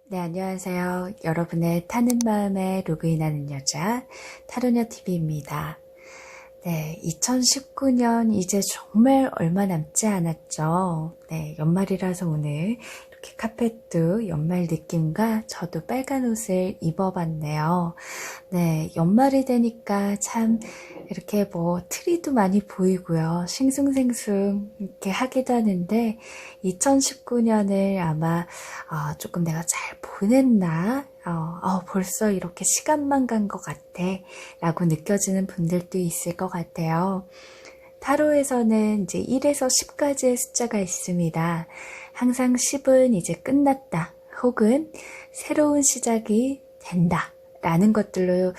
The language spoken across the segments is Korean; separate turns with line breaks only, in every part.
네, 안녕하세요. 여러분의 타는 마음에 로그인하는 여자 타로녀TV입니다. 네, 2019년 이제 정말 얼마 남지 않았죠. 네, 연말이라서 오늘 이렇게 카펫도 연말 느낌과 저도 빨간 옷을 입어봤네요. 네, 연말이 되니까 참 이렇게 트리도 많이 보이고요. 싱숭생숭 이렇게 하기도 하는데 2019년을 아마 조금 내가 잘 보냈나? 벌써 이렇게 시간만 간 것 같아 라고 느껴지는 분들도 있을 것 같아요. 타로에서는 이제 1에서 10까지의 숫자가 있습니다. 항상 10은 이제 끝났다 혹은 새로운 시작이 된다 라는 것들로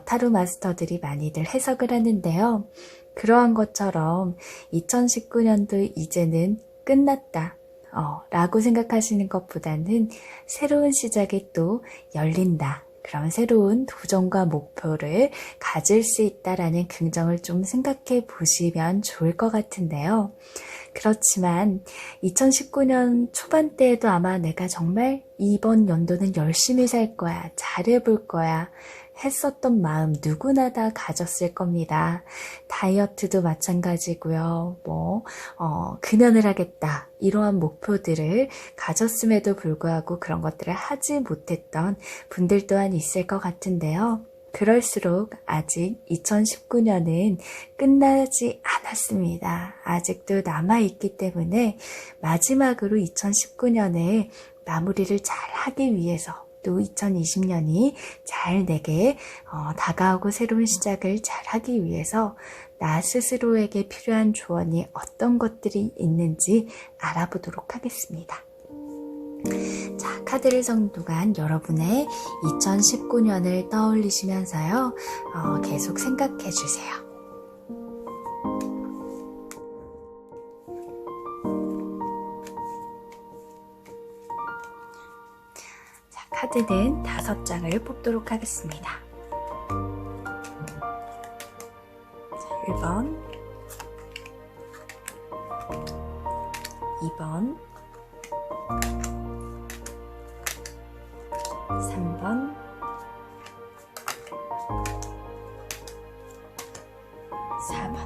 타로 마스터들이 많이들 해석을 하는데요. 그러한 것처럼 2019년도 이제는 끝났다 라고 생각하시는 것보다는 새로운 시작이 또 열린다. 그런 새로운 도전과 목표를 가질 수 있다라는 긍정을 좀 생각해 보시면 좋을 것 같은데요. 그렇지만 2019년 초반때에도 아마 내가 정말 이번 연도는 열심히 살 거야, 잘해볼 거야 했었던 마음 누구나 다 가졌을 겁니다. 다이어트도 마찬가지고요. 금연을 하겠다. 이러한 목표들을 가졌음에도 불구하고 그런 것들을 하지 못했던 분들 또한 있을 것 같은데요. 그럴수록 아직 2019년은 끝나지 않았습니다. 아직도 남아있기 때문에 마지막으로 2019년에 마무리를 잘 하기 위해서 또 2020년이 잘 내게 다가오고 새로운 시작을 잘 하기 위해서 나 스스로에게 필요한 조언이 어떤 것들이 있는지 알아보도록 하겠습니다. 자, 카드를 선 동안 여러분의 2019년을 떠올리시면서요, 계속 생각해 주세요. 자, 카드는 5장을 뽑도록 하겠습니다. 자, 1번, 2번, 3번, 4번.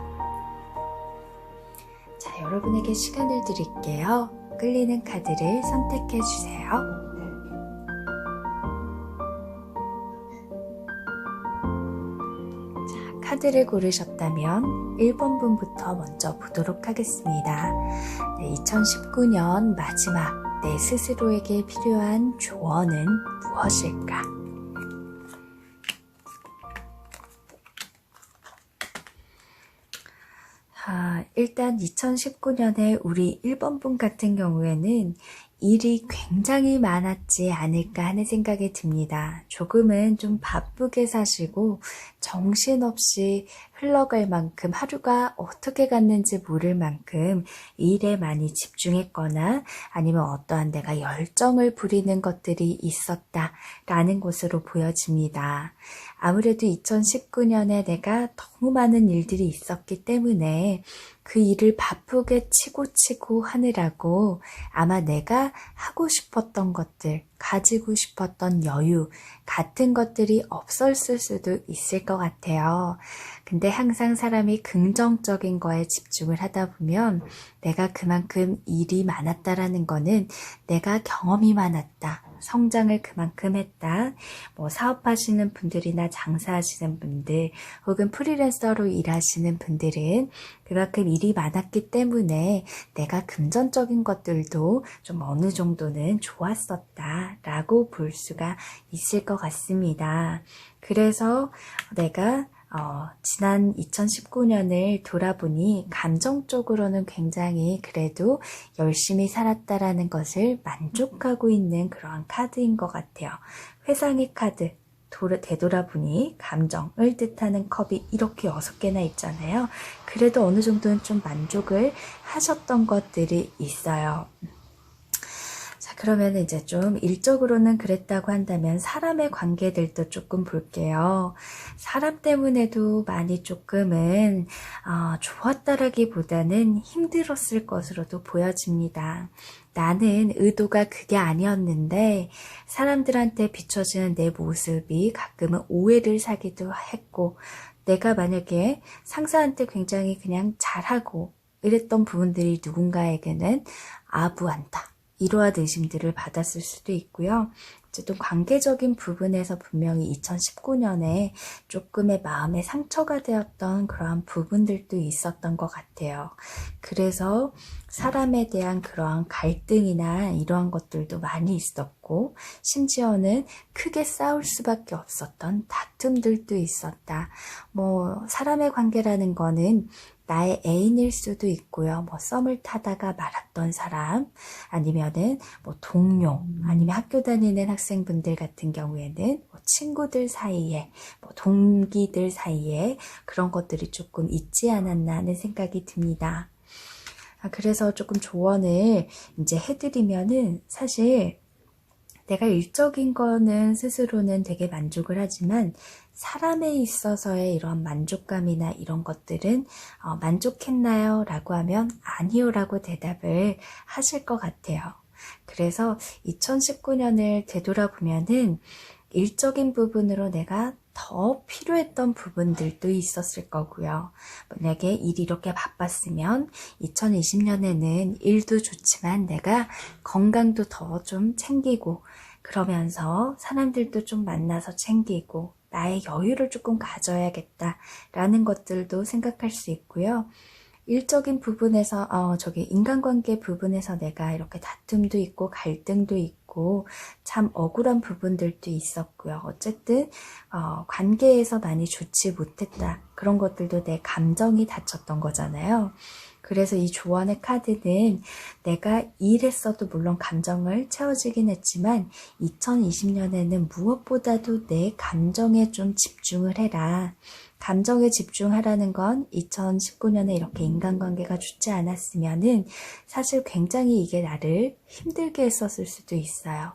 자, 여러분에게 시간을 드릴게요. 끌리는 카드를 선택해 주세요. 자, 카드를 고르셨다면 1번 분부터 먼저 보도록 하겠습니다. 네, 2019년 마지막 내 스스로에게 필요한 조언은 무엇일까? 일단 2019년에 우리 1번 분 같은 경우에는 일이 굉장히 많았지 않을까 하는 생각이 듭니다. 조금은 좀 바쁘게 사시고 정신없이 흘러갈 만큼 하루가 어떻게 갔는지 모를 만큼 일에 많이 집중했거나 아니면 어떠한 내가 열정을 부리는 것들이 있었다라는 것으로 보여집니다. 아무래도 2019년에 내가 너무 많은 일들이 있었기 때문에 그 일을 바쁘게 치고 하느라고 아마 내가 하고 싶었던 것들, 가지고 싶었던 여유 같은 것들이 없었을 수도 있을 것 같아요. 근데 항상 사람이 긍정적인 거에 집중을 하다 보면 내가 그만큼 일이 많았다라는 거는 내가 경험이 많았다. 성장을 그만큼 했다. 사업하시는 분들이나 장사하시는 분들 혹은 프리랜서로 일하시는 분들은 그만큼 일이 많았기 때문에 내가 금전적인 것들도 좀 어느 정도는 좋았었다라고 볼 수가 있을 것 같습니다. 그래서 내가 지난 2019년을 돌아보니 감정적으로는 굉장히 그래도 열심히 살았다라는 것을 만족하고 있는 그러한 카드인 것 같아요. 회상의 카드, 되돌아보니 감정을 뜻하는 컵이 이렇게 6개나 있잖아요. 그래도 어느 정도는 좀 만족을 하셨던 것들이 있어요. 자, 그러면 이제 좀 일적으로는 그랬다고 한다면 사람의 관계들도 조금 볼게요. 사람 때문에도 많이 조금은 좋았다라기보다는 힘들었을 것으로도 보여집니다. 나는 의도가 그게 아니었는데 사람들한테 비춰지는 내 모습이 가끔은 오해를 사기도 했고, 내가 만약에 상사한테 굉장히 그냥 잘하고 이랬던 부분들이 누군가에게는 아부한다, 이러한 의심들을 받았을 수도 있고요. 어쨌든 관계적인 부분에서 분명히 2019년에 조금의 마음의 상처가 되었던 그러한 부분들도 있었던 것 같아요. 그래서 사람에 대한 그러한 갈등이나 이러한 것들도 많이 있었고, 심지어는 크게 싸울 수밖에 없었던 다툼들도 있었다. 사람의 관계라는 거는 나의 애인일 수도 있고요. 썸을 타다가 말았던 사람, 아니면은 동료, 아니면 학교 다니는 학생분들 같은 경우에는 친구들 사이에, 동기들 사이에 그런 것들이 조금 있지 않았나 하는 생각이 듭니다. 그래서 조금 조언을 이제 해드리면은, 사실 내가 일적인 거는 스스로는 되게 만족을 하지만 사람에 있어서의 이런 만족감이나 이런 것들은 만족했나요? 라고 하면 아니요 라고 대답을 하실 것 같아요. 그래서 2019년을 되돌아보면은 일적인 부분으로 내가 더 필요했던 부분들도 있었을 거고요. 만약에 일이 이렇게 바빴으면 2020년에는 일도 좋지만 내가 건강도 더 좀 챙기고, 그러면서 사람들도 좀 만나서 챙기고 나의 여유를 조금 가져야겠다라는 것들도 생각할 수 있고요. 일적인 부분에서 인간관계 부분에서 내가 이렇게 다툼도 있고 갈등도 있고 참 억울한 부분들도 있었고요. 어쨌든 관계에서 많이 좋지 못했다, 그런 것들도 내 감정이 다쳤던 거잖아요. 그래서 이 조언의 카드는 내가 일했어도 물론 감정을 채워지긴 했지만 2020년에는 무엇보다도 내 감정에 좀 집중을 해라. 감정에 집중하라는 건 2019년에 이렇게 인간관계가 좋지 않았으면은 사실 굉장히 이게 나를 힘들게 했었을 수도 있어요.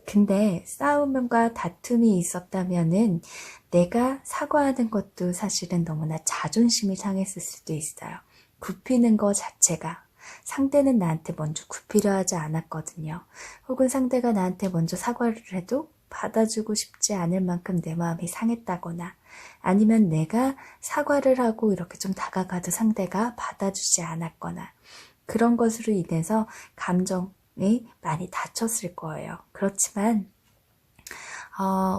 근데 싸움과 다툼이 있었다면은 내가 사과하는 것도 사실은 너무나 자존심이 상했을 수도 있어요. 굽히는 것 자체가, 상대는 나한테 먼저 굽히려 하지 않았거든요. 혹은 상대가 나한테 먼저 사과를 해도 받아주고 싶지 않을 만큼 내 마음이 상했다거나, 아니면 내가 사과를 하고 이렇게 좀 다가가도 상대가 받아주지 않았거나, 그런 것으로 인해서 감정이 많이 다쳤을 거예요. 그렇지만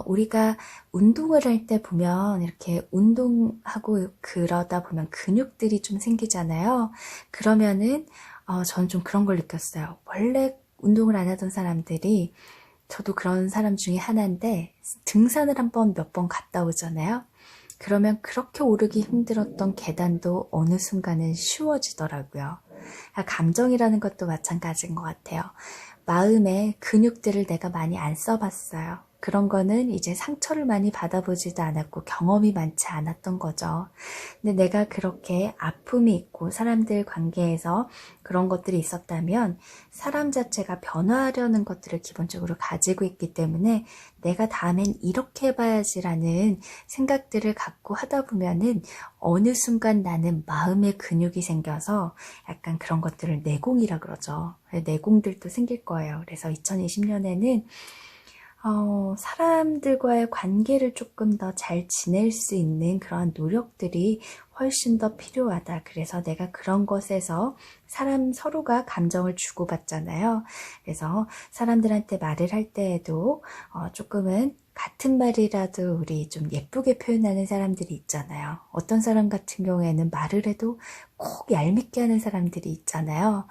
우리가 운동을 할 때 보면 이렇게 운동하고 그러다 보면 근육들이 좀 생기잖아요. 그러면은 저는 좀 그런 걸 느꼈어요. 원래 운동을 안 하던 사람들이, 저도 그런 사람 중에 하나인데, 등산을 몇 번 갔다 오잖아요. 그러면 그렇게 오르기 힘들었던 계단도 어느 순간은 쉬워지더라고요. 감정이라는 것도 마찬가지인 것 같아요. 마음의 근육들을 내가 많이 안 써봤어요. 그런 거는 이제 상처를 많이 받아보지도 않았고 경험이 많지 않았던 거죠. 근데 내가 그렇게 아픔이 있고 사람들 관계에서 그런 것들이 있었다면 사람 자체가 변화하려는 것들을 기본적으로 가지고 있기 때문에 내가 다음엔 이렇게 해봐야지라는 생각들을 갖고 하다 보면은 어느 순간 나는 마음의 근육이 생겨서 약간 그런 것들을 내공이라 그러죠. 내공들도 생길 거예요. 그래서 2020년에는 사람들과의 관계를 조금 더 잘 지낼 수 있는 그런 노력들이 훨씬 더 필요하다. 그래서 내가 그런 것에서 사람 서로가 감정을 주고받잖아요. 그래서 사람들한테 말을 할 때에도 조금은 같은 말이라도 우리 좀 예쁘게 표현하는 사람들이 있잖아요. 어떤 사람 같은 경우에는 말을 해도 꼭 얄밉게 하는 사람들이 있잖아요.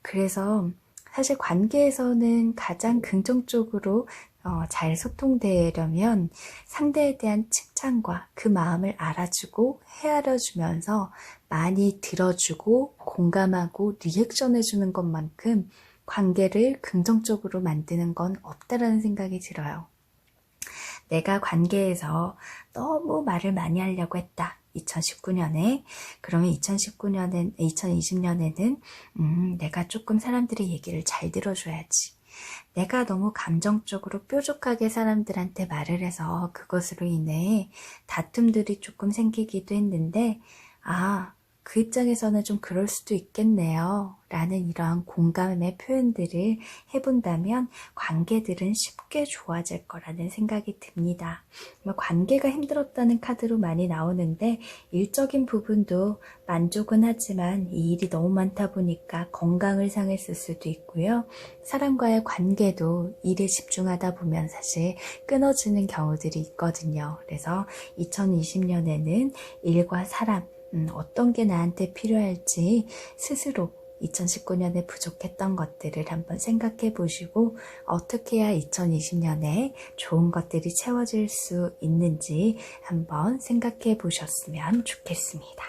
그래서 사실 관계에서는 가장 긍정적으로 잘 소통되려면 상대에 대한 칭찬과 그 마음을 알아주고 헤아려주면서 많이 들어주고 공감하고 리액션해주는 것만큼 관계를 긍정적으로 만드는 건 없다라는 생각이 들어요. 내가 관계에서 너무 말을 많이 하려고 했다. 2019년에. 그러면 2020년에는 내가 조금 사람들의 얘기를 잘 들어줘야지. 내가 너무 감정적으로 뾰족하게 사람들한테 말을 해서 그것으로 인해 다툼들이 조금 생기기도 했는데, 그 입장에서는 좀 그럴 수도 있겠네요. 라는 이러한 공감의 표현들을 해본다면 관계들은 쉽게 좋아질 거라는 생각이 듭니다. 관계가 힘들었다는 카드로 많이 나오는데 일적인 부분도 만족은 하지만 이 일이 너무 많다 보니까 건강을 상했을 수도 있고요. 사람과의 관계도 일에 집중하다 보면 사실 끊어지는 경우들이 있거든요. 그래서 2020년에는 일과 사람, 어떤 게 나한테 필요할지 스스로 2019년에 부족했던 것들을 한번 생각해 보시고 어떻게 해야 2020년에 좋은 것들이 채워질 수 있는지 한번 생각해 보셨으면 좋겠습니다.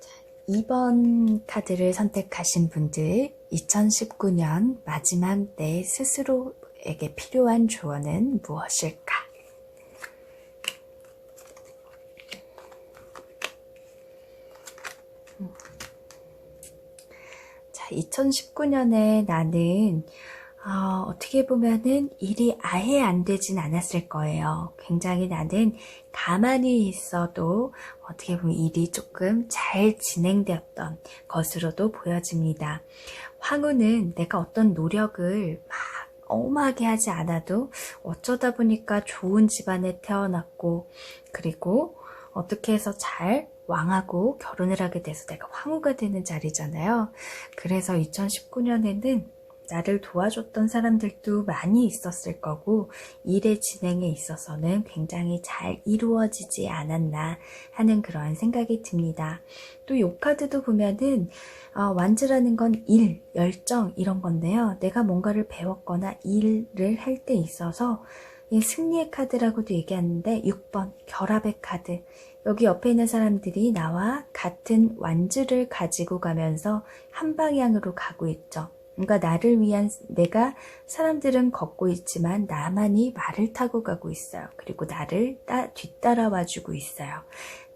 자, 2번 카드를 선택하신 분들, 2019년 마지막 내 스스로에게 필요한 조언은 무엇일까? 자, 2019년에 나는 어떻게 보면은 일이 아예 안 되진 않았을 거예요. 굉장히 나는 가만히 있어도 어떻게 보면 일이 조금 잘 진행되었던 것으로도 보여집니다. 황후는 내가 어떤 노력을 막 엄하게 하지 않아도 어쩌다 보니까 좋은 집안에 태어났고, 그리고 어떻게 해서 잘 왕하고 결혼을 하게 돼서 내가 황후가 되는 자리잖아요. 그래서 2019년에는 나를 도와줬던 사람들도 많이 있었을 거고 일의 진행에 있어서는 굉장히 잘 이루어지지 않았나 하는 그러한 생각이 듭니다. 또 이 카드도 보면은 완주라는 건 일, 열정 이런 건데요. 내가 뭔가를 배웠거나 일을 할 때 있어서 이 승리의 카드라고도 얘기하는데 6번 결합의 카드, 여기 옆에 있는 사람들이 나와 같은 완주를 가지고 가면서 한 방향으로 가고 있죠. 그러니까 나를 위한, 내가 사람들은 걷고 있지만 나만이 말을 타고 가고 있어요. 그리고 나를 뒤따라와주고 있어요.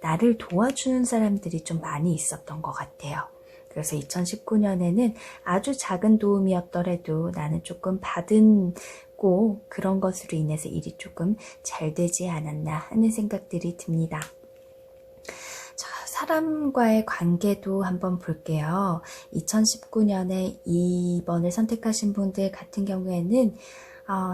나를 도와주는 사람들이 좀 많이 있었던 것 같아요. 그래서 2019년에는 아주 작은 도움이었더라도 나는 조금 받은 그런 것으로 인해서 일이 조금 잘 되지 않았나 하는 생각들이 듭니다. 자, 사람과의 관계도 한번 볼게요. 2019년에 2번을 선택하신 분들 같은 경우에는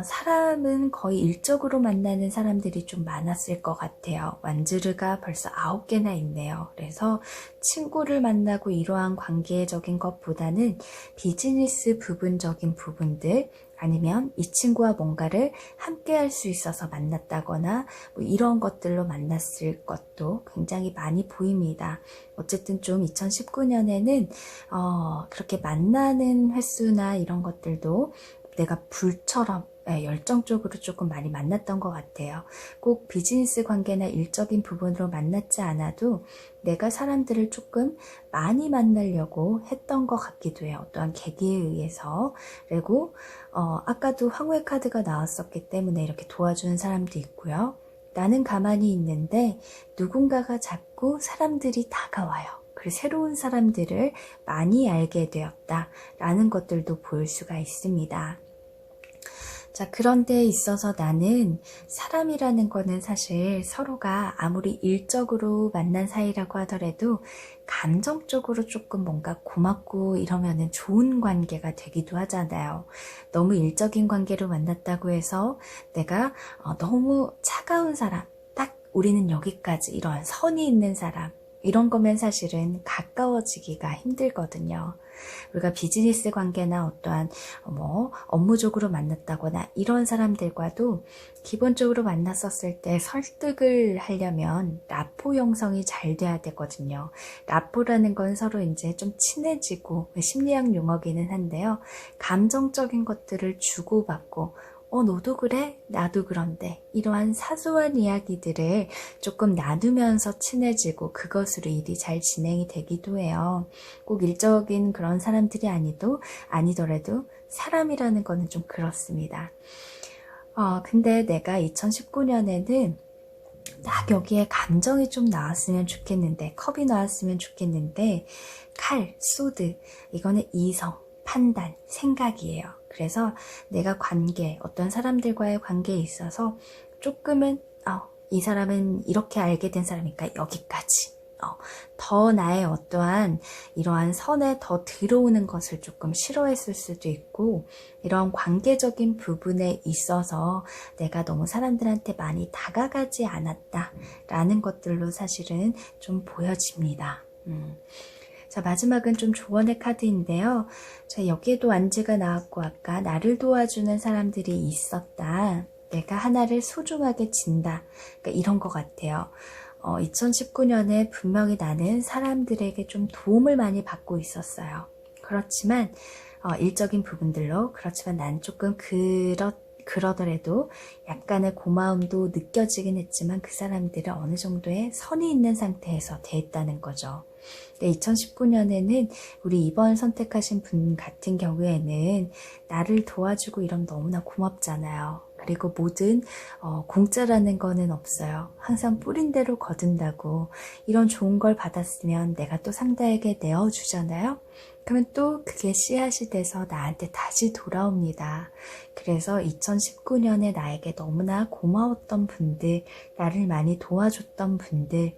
사람은 거의 일적으로 만나는 사람들이 좀 많았을 것 같아요. 완즈르가 벌써 9개나 있네요. 그래서 친구를 만나고 이러한 관계적인 것보다는 비즈니스 부분적인 부분들, 아니면 이 친구와 뭔가를 함께 할 수 있어서 만났다거나 뭐 이런 것들로 만났을 것도 굉장히 많이 보입니다. 어쨌든 좀 2019년에는 그렇게 만나는 횟수나 이런 것들도 내가 불처럼 열정적으로 조금 많이 만났던 것 같아요. 꼭 비즈니스 관계나 일적인 부분으로 만났지 않아도 내가 사람들을 조금 많이 만나려고 했던 것 같기도 해요. 어떠한 계기에 의해서. 그리고 아까도 황후의 카드가 나왔었기 때문에 이렇게 도와주는 사람도 있고요. 나는 가만히 있는데 누군가가 자꾸 사람들이 다가와요. 그리고 새로운 사람들을 많이 알게 되었다라는 것들도 보일 수가 있습니다. 자, 그런 데 있어서 나는 사람이라는 거는 사실 서로가 아무리 일적으로 만난 사이라고 하더라도 감정적으로 조금 뭔가 고맙고 이러면은 좋은 관계가 되기도 하잖아요. 너무 일적인 관계로 만났다고 해서 내가 너무 차가운 사람, 딱 우리는 여기까지 이런 선이 있는 사람, 이런 거면 사실은 가까워지기가 힘들거든요. 우리가 비즈니스 관계나 어떠한 업무적으로 만났다거나 이런 사람들과도 기본적으로 만났었을 때 설득을 하려면 라포 형성이 잘 돼야 되거든요. 라포라는 건 서로 이제 좀 친해지고 심리학 용어기는 한데요. 감정적인 것들을 주고받고 너도 그래? 나도 그런데 이러한 사소한 이야기들을 조금 나누면서 친해지고 그것으로 일이 잘 진행이 되기도 해요. 꼭 일적인 그런 사람들이 아니더라도 사람이라는 거는 좀 그렇습니다. 근데 내가 2019년에는 딱 여기에 감정이 좀 나왔으면 좋겠는데, 컵이 나왔으면 좋겠는데, 칼, 소드, 이거는 이성, 판단, 생각이에요. 그래서 내가 관계, 어떤 사람들과의 관계에 있어서 조금은 이 사람은 이렇게 알게 된 사람이니까 여기까지, 더 나의 어떠한 이러한 선에 더 들어오는 것을 조금 싫어했을 수도 있고, 이런 관계적인 부분에 있어서 내가 너무 사람들한테 많이 다가가지 않았다라는 것들로 사실은 좀 보여집니다. 자, 마지막은 좀 조언의 카드인데요. 자, 여기에도 완즈가 나왔고, 아까 나를 도와주는 사람들이 있었다. 내가 하나를 소중하게 진다. 그러니까 이런 것 같아요. 2019년에 분명히 나는 사람들에게 좀 도움을 많이 받고 있었어요. 그렇지만 일적인 부분들로, 그렇지만 난 조금 그러더라도 약간의 고마움도 느껴지긴 했지만 그 사람들은 어느 정도의 선이 있는 상태에서 대했다는 거죠. 2019년에는 우리 이번 선택하신 분 같은 경우에는 나를 도와주고 이러면 너무나 고맙잖아요. 그리고 뭐든 공짜라는 거는 없어요. 항상 뿌린 대로 거둔다고. 이런 좋은 걸 받았으면 내가 또 상대에게 내어주잖아요. 그러면 또 그게 씨앗이 돼서 나한테 다시 돌아옵니다. 그래서 2019년에 나에게 너무나 고마웠던 분들, 나를 많이 도와줬던 분들,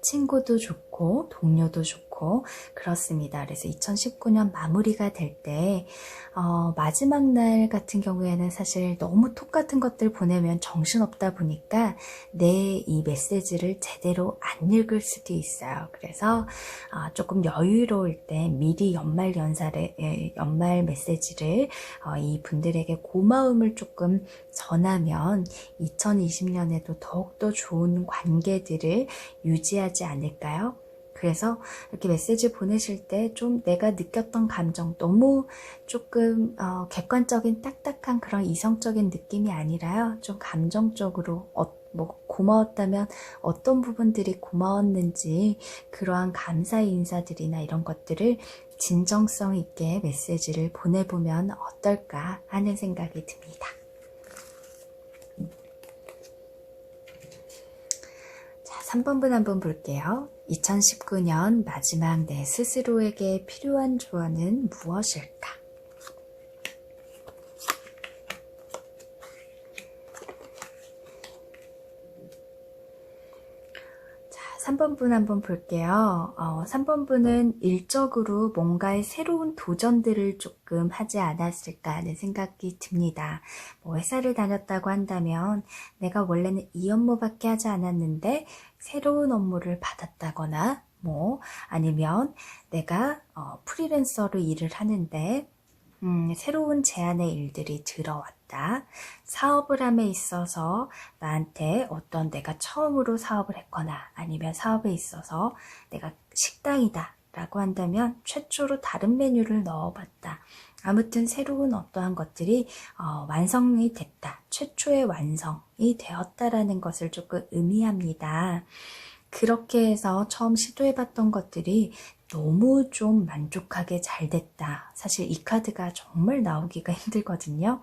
친구도 좋고 동료도 좋고 그렇습니다. 그래서 2019년 마무리가 될 때 마지막 날 같은 경우에는 사실 너무 톡 같은 것들 보내면 정신없다 보니까 내 이 메시지를 제대로 안 읽을 수도 있어요. 그래서 조금 여유로울 때 미리 연말 메시지를 이 분들에게 고마움을 조금 전하면 2020년에도 더욱더 좋은 관계들을 유지하지 않을까요? 그래서 이렇게 메시지 보내실 때 좀 내가 느꼈던 감정, 너무 조금 객관적인 딱딱한 그런 이성적인 느낌이 아니라요. 좀 감정적으로 고마웠다면 어떤 부분들이 고마웠는지 그러한 감사의 인사들이나 이런 것들을 진정성 있게 메시지를 보내보면 어떨까 하는 생각이 듭니다. 자, 3번분 한번 볼게요. 2019년 마지막 내 스스로에게 필요한 조언은 무엇일까? 자, 3번분 한번 볼게요. 3번분은 일적으로 뭔가의 새로운 도전들을 조금 하지 않았을까 하는 생각이 듭니다. 회사를 다녔다고 한다면 내가 원래는 이 업무밖에 하지 않았는데 새로운 업무를 받았다거나 아니면 내가 프리랜서로 일을 하는데 새로운 제안의 일들이 들어왔다. 사업을 함에 있어서 나한테 어떤 내가 처음으로 사업을 했거나 아니면 사업에 있어서 내가 식당이다 라고 한다면 최초로 다른 메뉴를 넣어봤다. 아무튼 새로운 어떠한 것들이 완성이 됐다. 최초의 완성이 되었다라는 것을 조금 의미합니다. 그렇게 해서 처음 시도해봤던 것들이 너무 좀 만족하게 잘 됐다. 사실 이 카드가 정말 나오기가 힘들거든요.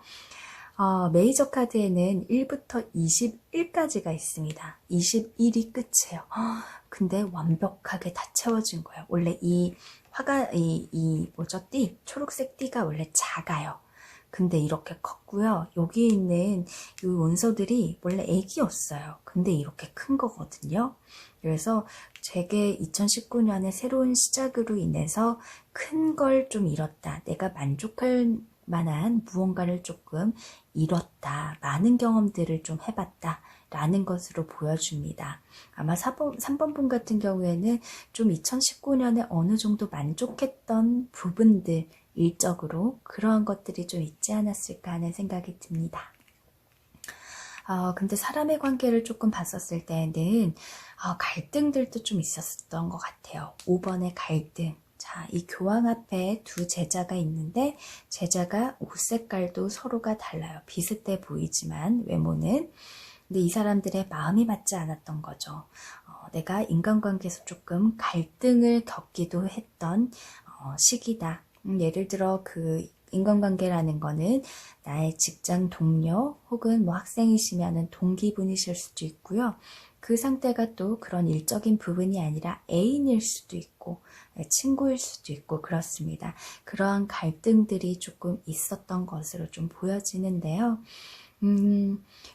메이저 카드에는 1부터 21까지가 있습니다. 21이 끝이에요. 근데 완벽하게 다 채워진 거예요. 원래 이 띠, 초록색 띠가 원래 작아요. 근데 이렇게 컸고요. 여기 있는 이 원소들이 원래 애기였어요. 근데 이렇게 큰 거거든요. 그래서 제게 2019년에 새로운 시작으로 인해서 큰 걸 좀 잃었다. 내가 만족할 만한 무언가를 조금 잃었다. 많은 경험들을 좀 해봤다. 라는 것으로 보여줍니다. 아마 3번분 같은 경우에는 좀 2019년에 어느 정도 만족했던 부분들, 일적으로 그러한 것들이 좀 있지 않았을까 하는 생각이 듭니다. 근데 사람의 관계를 조금 봤었을 때는 갈등들도 좀 있었던 것 같아요. 5번의 갈등. 자, 이 교황 앞에 두 제자가 있는데 제자가 옷 색깔도 서로가 달라요. 비슷해 보이지만 외모는. 근데 이 사람들의 마음이 맞지 않았던 거죠. 내가 인간관계에서 조금 갈등을 겪기도 했던 시기다. 예를 들어 인간관계라는 거는 나의 직장 동료 혹은 뭐 학생이시면은 동기분이실 수도 있고요. 그 상태가 또 그런 일적인 부분이 아니라 애인일 수도 있고 친구일 수도 있고 그렇습니다. 그러한 갈등들이 조금 있었던 것으로 좀 보여지는데요.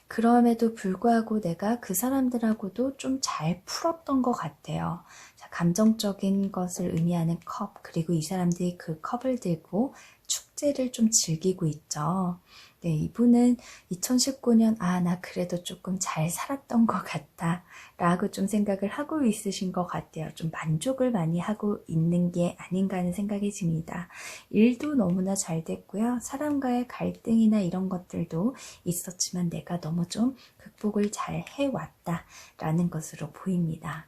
그럼에도 불구하고 내가 그 사람들하고도 좀 잘 풀었던 것 같아요. 자, 감정적인 것을 의미하는 컵, 그리고 이 사람들이 그 컵을 들고 축제를 좀 즐기고 있죠. 네, 이분은 2019년, 나 그래도 조금 잘 살았던 것 같다 라고 좀 생각을 하고 있으신 것 같아요. 좀 만족을 많이 하고 있는 게 아닌가 하는 생각이 듭니다. 일도 너무나 잘 됐고요. 사람과의 갈등이나 이런 것들도 있었지만 내가 너무 좀 극복을 잘 해왔다 라는 것으로 보입니다.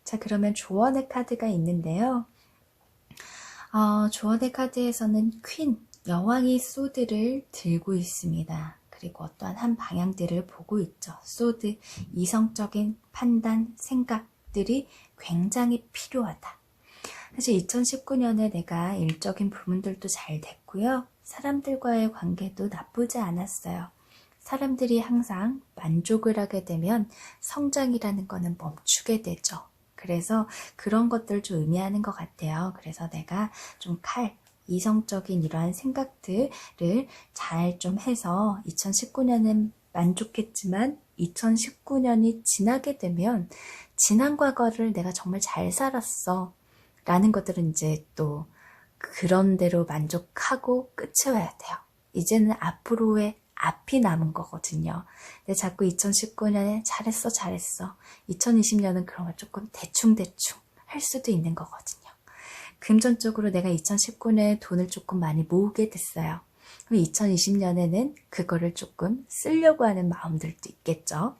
자, 그러면 조언의 카드가 있는데요. 조언의 카드에서는 퀸, 여왕이 소드를 들고 있습니다. 그리고 어떠한 한 방향들을 보고 있죠. 소드, 이성적인 판단, 생각들이 굉장히 필요하다. 사실 2019년에 내가 일적인 부분들도 잘 됐고요. 사람들과의 관계도 나쁘지 않았어요. 사람들이 항상 만족을 하게 되면 성장이라는 거는 멈추게 되죠. 그래서 그런 것들 좀 의미하는 것 같아요. 그래서 내가 좀 이성적인 이러한 생각들을 잘 좀 해서 2019년은 만족했지만 2019년이 지나게 되면 지난 과거를 내가 정말 잘 살았어 라는 것들은 이제 또 그런 대로 만족하고 끝을 해야 돼요. 이제는 앞으로의 앞이 남은 거거든요. 근데 자꾸 2019년에 잘했어 2020년은 그런 걸 조금 대충 할 수도 있는 거거든요. 금전적으로 내가 2019년에 돈을 조금 많이 모으게 됐어요. 그럼 2020년에는 그거를 조금 쓰려고 하는 마음들도 있겠죠.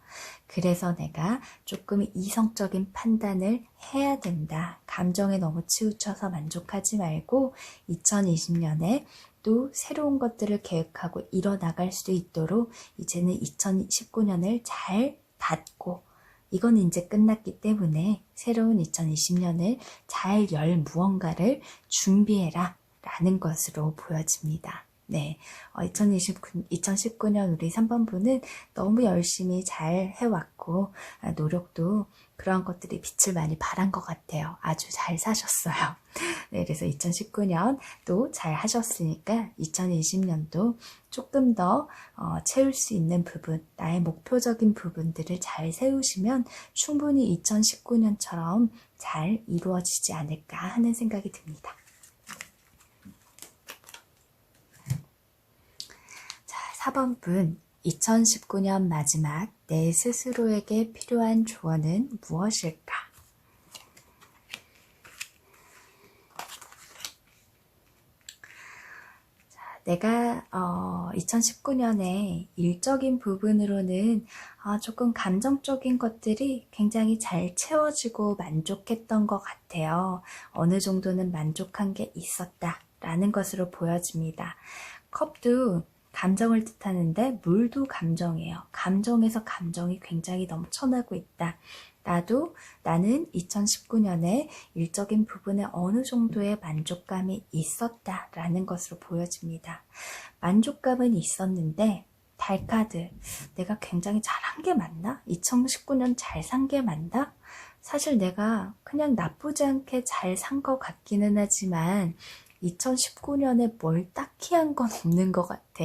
그래서 내가 조금 이성적인 판단을 해야 된다. 감정에 너무 치우쳐서 만족하지 말고 2020년에 또 새로운 것들을 계획하고 이뤄나갈 수 있도록 이제는 2019년을 잘 닫고 이거는 이제 끝났기 때문에 새로운 2020년을 잘 열 무언가를 준비해라 라는 것으로 보여집니다. 네, 2019년 우리 3번분은 너무 열심히 잘 해왔고 노력도 그런 것들이 빛을 많이 발한 것 같아요. 아주 잘 사셨어요. 네, 그래서 2019년 또 잘 하셨으니까 2020년도 조금 더 채울 수 있는 부분, 나의 목표적인 부분들을 잘 세우시면 충분히 2019년처럼 잘 이루어지지 않을까 하는 생각이 듭니다. 자, 4번분 2019년 마지막 내 스스로에게 필요한 조언은 무엇일까? 내가 2019년에 일적인 부분으로는 조금 감정적인 것들이 굉장히 잘 채워지고 만족했던 것 같아요. 어느 정도는 만족한 게 있었다라는 것으로 보여집니다. 컵도 감정을 뜻하는데 물도 감정이에요. 감정에서 감정이 굉장히 넘쳐나고 있다. 나는 2019년에 일적인 부분에 어느 정도의 만족감이 있었다라는 것으로 보여집니다. 만족감은 있었는데 달카드, 내가 굉장히 잘한 게 맞나? 2019년 잘 산 게 맞나? 사실 내가 그냥 나쁘지 않게 잘 산 것 같기는 하지만 2019년에 뭘 딱히 한 건 없는 것 같아.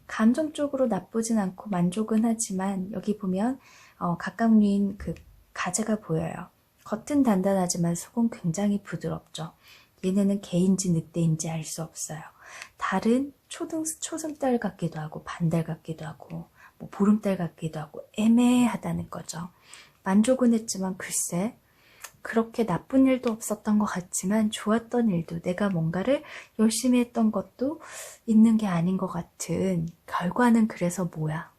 감정적으로 나쁘진 않고 만족은 하지만 여기 보면 각각 놓인 그 가제가 보여요. 겉은 단단하지만 속은 굉장히 부드럽죠. 얘네는 개인지 늑대인지 알 수 없어요. 달은 초승달 같기도 하고 반달 같기도 하고 뭐 보름달 같기도 하고 애매하다는 거죠. 만족은 했지만 글쎄 그렇게 나쁜 일도 없었던 것 같지만 좋았던 일도 내가 뭔가를 열심히 했던 것도 있는 게 아닌 것 같은 결과는 그래서 뭐야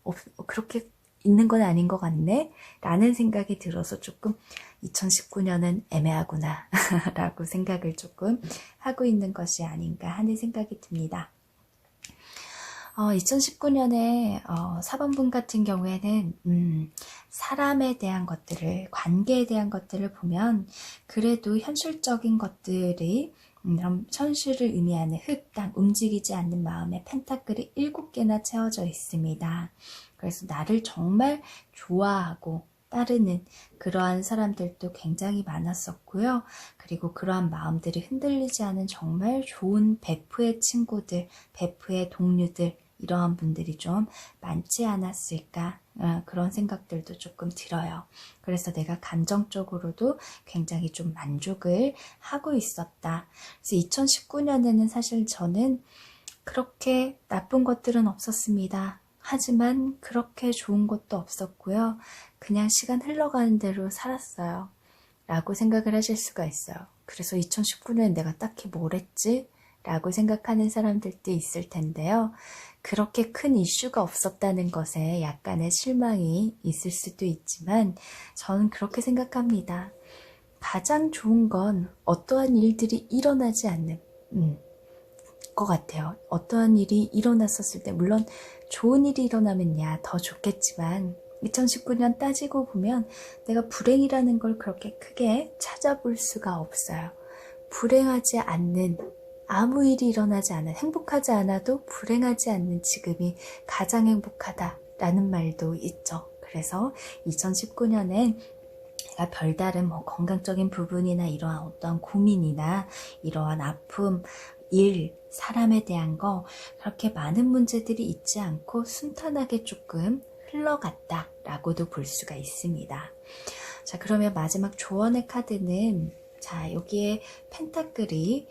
그렇게 있는 건 아닌 것 같네 라는 생각이 들어서 조금 2019년은 애매하구나 라고 생각을 조금 하고 있는 것이 아닌가 하는 생각이 듭니다. 2019년에 4번분 같은 경우에는 사람에 대한 것들을 관계에 대한 것들을 보면 그래도 현실적인 것들이 이런 천수를 의미하는 흙, 땅, 움직이지 않는 마음에 펜타클이 7개나 채워져 있습니다. 그래서 나를 정말 좋아하고 따르는 그러한 사람들도 굉장히 많았었고요. 그리고 그러한 마음들이 흔들리지 않은 정말 좋은 베프의 친구들, 베프의 동료들, 이러한 분들이 좀 많지 않았을까, 그런 생각들도 조금 들어요. 그래서 내가 감정적으로도 굉장히 좀 만족을 하고 있었다. 그래서 2019년에는 사실 저는 그렇게 나쁜 것들은 없었습니다. 하지만 그렇게 좋은 것도 없었고요. 그냥 시간 흘러가는 대로 살았어요. 라고 생각을 하실 수가 있어요. 그래서 2019년에 내가 딱히 뭘 했지? 라고 생각하는 사람들도 있을 텐데요. 그렇게 큰 이슈가 없었다는 것에 약간의 실망이 있을 수도 있지만 저는 그렇게 생각합니다. 가장 좋은 건 어떠한 일들이 일어나지 않는 것 같아요. 어떠한 일이 일어났었을 때 물론 좋은 일이 일어나면야 더 좋겠지만 2019년 따지고 보면 내가 불행이라는 걸 그렇게 크게 찾아볼 수가 없어요. 불행하지 않는, 아무 일이 일어나지 않은, 행복하지 않아도 불행하지 않는 지금이 가장 행복하다라는 말도 있죠. 그래서 2019년엔 내가 별다른 건강적인 부분이나 이러한 어떠한 고민이나 이러한 아픔, 일, 사람에 대한 거 그렇게 많은 문제들이 있지 않고 순탄하게 조금 흘러갔다라고도 볼 수가 있습니다. 자, 그러면 마지막 조언의 카드는 자, 여기에 펜타클이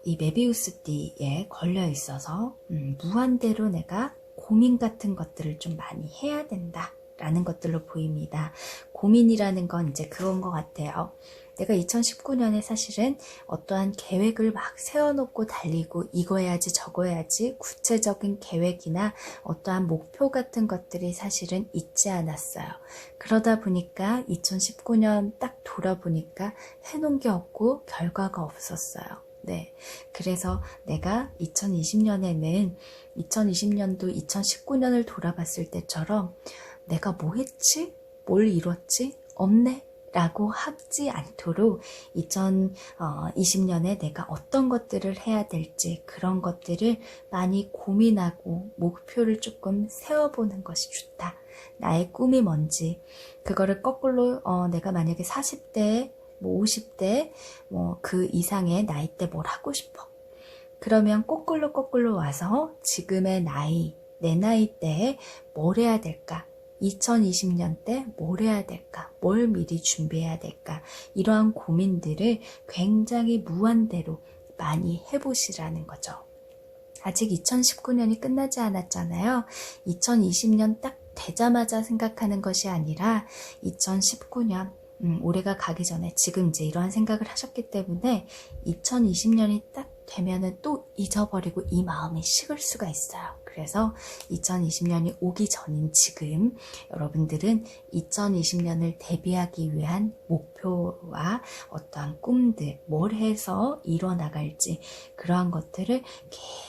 이 메비우스 띠에 걸려 있어서 무한대로 내가 고민 같은 것들을 좀 많이 해야 된다 라는 것들로 보입니다. 고민이라는 건 이제 그건 것 같아요. 내가 2019년에 사실은 어떠한 계획을 막 세워놓고 달리고 이거 해야지 저거 해야지 구체적인 계획이나 어떠한 목표 같은 것들이 사실은 있지 않았어요. 그러다 보니까 2019년 딱 돌아보니까 해놓은 게 없고 결과가 없었어요. 네. 그래서 내가 2020년에는 2020년도 2019년을 돌아봤을 때처럼 내가 뭐 했지? 뭘 이뤘지? 없네? 라고 하지 않도록 2020년에 내가 어떤 것들을 해야 될지 그런 것들을 많이 고민하고 목표를 조금 세워보는 것이 좋다. 나의 꿈이 뭔지 그거를 거꾸로 내가 만약에 40대, 50대 그 이상의 나이대 뭘 하고 싶어. 그러면 거꾸로 와서 지금의 나이, 내 나이대에 뭘 해야 될까? 2020년 때 뭘 해야 될까? 뭘 미리 준비해야 될까? 이러한 고민들을 굉장히 무한대로 많이 해보시라는 거죠. 아직 2019년이 끝나지 않았잖아요. 2020년 딱 되자마자 생각하는 것이 아니라 2019년 올해가 가기 전에 지금 이제 이러한 생각을 하셨기 때문에 2020년이 딱 되면은 또 잊어버리고 이 마음이 식을 수가 있어요. 그래서 2020년이 오기 전인 지금 여러분들은 2020년을 대비하기 위한 목표와 어떠한 꿈들, 뭘 해서 이뤄나갈지 그러한 것들을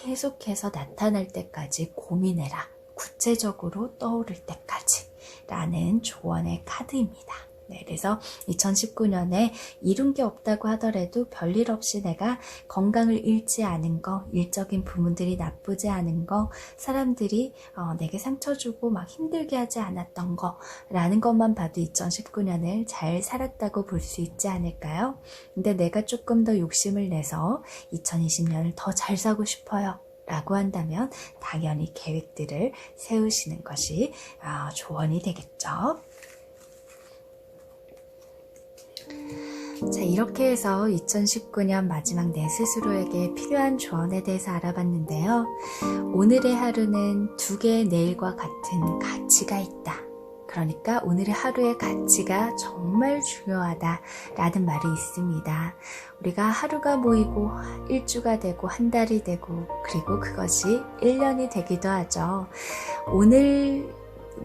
계속해서 나타날 때까지 고민해라. 구체적으로 떠오를 때까지 라는 조언의 카드입니다. 네, 그래서 2019년에 이룬 게 없다고 하더라도 별일 없이 내가 건강을 잃지 않은 거, 일적인 부분들이 나쁘지 않은 거, 사람들이 내게 상처 주고 막 힘들게 하지 않았던 거 라는 것만 봐도 2019년을 잘 살았다고 볼 수 있지 않을까요? 근데 내가 조금 더 욕심을 내서 2020년을 더 잘 사고 싶어요 라고 한다면 당연히 계획들을 세우시는 것이 조언이 되겠죠. 자, 이렇게 해서 2019년 마지막 내 스스로에게 필요한 조언에 대해서 알아봤는데요. 오늘의 하루는 두 개의 내일과 같은 가치가 있다. 그러니까 오늘의 하루의 가치가 정말 중요하다라는 말이 있습니다. 우리가 하루가 모이고 일주가 되고 한 달이 되고 그리고 그것이 1년이 되기도 하죠. 오늘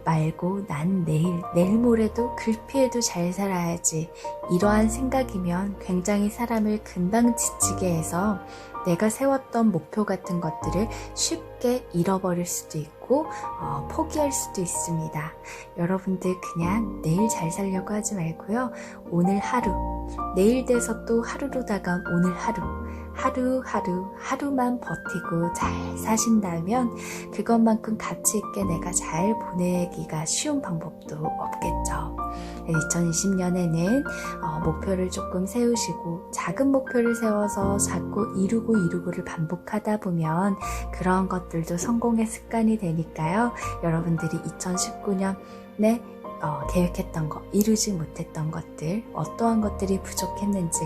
말고 난 내일 모레도 글피해도 잘 살아야지 이러한 생각이면 굉장히 사람을 금방 지치게 해서 내가 세웠던 목표 같은 것들을 쉽게 잃어버릴 수도 있고 포기할 수도 있습니다. 여러분들 그냥 내일 잘 살려고 하지 말고요. 오늘 하루, 내일 돼서 또 하루로 다가온 오늘 하루만 버티고 잘 사신다면 그것만큼 가치 있게 내가 잘 보내기가 쉬운 방법도 없겠죠. 2020년에는 목표를 조금 세우시고 작은 목표를 세워서 자꾸 이루고를 반복하다 보면 그런 것들도 성공의 습관이 되니까요. 여러분들이 2019년에 계획했던 것, 이루지 못했던 것들, 어떠한 것들이 부족했는지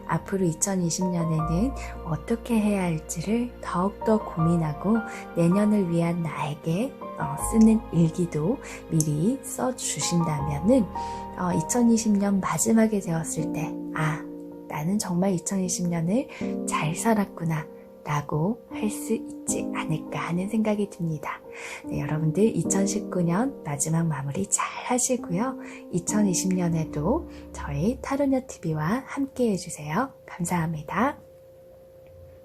앞으로 2020년에는 어떻게 해야 할지를 더욱더 고민하고 내년을 위한 나에게 쓰는 일기도 미리 써주신다면은 2020년 마지막에 되었을 때 나는 정말 2020년을 잘 살았구나 라고 할 수 있지 않을까 하는 생각이 듭니다. 네, 여러분들 2019년 마지막 마무리 잘 하시고요. 2020년에도 저희 타로녀TV와 함께 해주세요. 감사합니다.